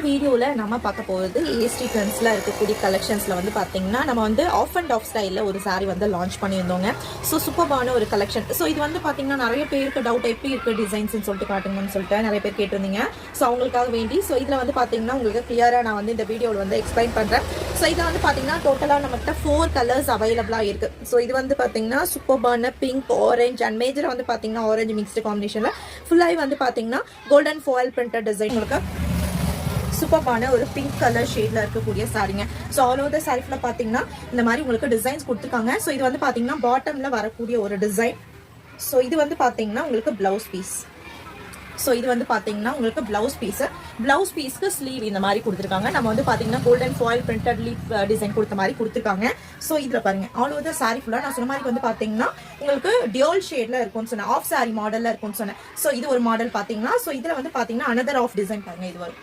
வீடியோல நம்ம பார்க்க போகிறது ஏஸ்டி ட்ரெண்ட்ஸ்ல இருக்கக்கூடிய கலெக்ஷன்ஸ்ல வந்து பாத்தீங்கன்னா நம்ம வந்து ஆஃப் அண்ட் ஆஃப் ஸ்டைல்ல ஒரு saree வந்து லான்ச் பண்ணியிருந்தோங்க. ஸோ சூப்பர்பான ஒரு கலெக்ஷன். ஸோ இது வந்து பாத்தீங்கன்னா நிறைய பேருக்கு டவுட் எப்படி இருக்கு டிசைன்ஸ்னு சொல்லிட்டு காட்டுங்கன்னு சொல்லிட்டு நிறைய பேர் கேட்டிருந்தீங்க. ஸோ அவங்களுக்காக வேண்டி ஸோ இதுல வந்து பாத்தீங்கன்னா உங்களுக்கு கிளியரா நான் வந்து இந்த வீடியோவில் வந்து எக்ஸ்பிளைன் பண்றேன். ஸோ இதில் வந்து பாத்தீங்கன்னா டோட்டலா நம்மகிட்ட 4 கலர்ஸ் அவைலபிளா இருக்கு. ஸோ இது வந்து பாத்தீங்கன்னா சூப்பர்பான பிங்க், ஆரஞ்சு அண்ட் மேஜரா வந்து பாத்தீங்கன்னா ஆரஞ்சு மிக்ஸ்டு காம்பினேஷன்ல ஃபுல்லாகவே வந்து பாத்தீங்கன்னா கோல்டன் ஃபாயில் பிரிண்டட் டிசைன் உங்களுக்கு சூப்பர்பான ஒரு பிங்க் கலர் ஷேட்ல இருக்கக்கூடிய சாரீங்க. ஸோ ஆல் ஓவர் த சாரீல பாத்தீங்கன்னா இந்த மாதிரி உங்களுக்கு டிசைன்ஸ் கொடுத்துருக்காங்க. ஸோ இது வந்து பாத்தீங்கன்னா பாட்டம்ல வரக்கூடிய ஒரு டிசைன். ஸோ இது வந்து பாத்தீங்கன்னா உங்களுக்கு பிளவுஸ் பீஸ். ஸோ இது வந்து பாத்தீங்கன்னா உங்களுக்கு பிளவுஸ் பீஸ்க்கு ஸ்லீவ் இந்த மாதிரி கொடுத்துருக்காங்க. நம்ம வந்து பாத்தீங்கன்னா golden foil printed leaf design கொடுத்த மாதிரி கொடுத்துருக்காங்க. ஸோ இதுல பாருங்க ஆல் ஓவர் த சாரி ஃபுல்லா நான் சொன்ன மாதிரி வந்து பாத்தீங்கன்னா உங்களுக்கு டியோல் ஷேட்ல இருக்கும்னு சொன்னேன், ஆஃப் சாரி மாடல்ல இருக்கும்னு சொன்னேன். ஸோ இது ஒரு மாடல் பாத்தீங்கன்னா ஸோ இதுல வந்து பாத்தீங்கன்னா அனதர் ஆஃப் டிசைன் பாருங்க இது வரும்.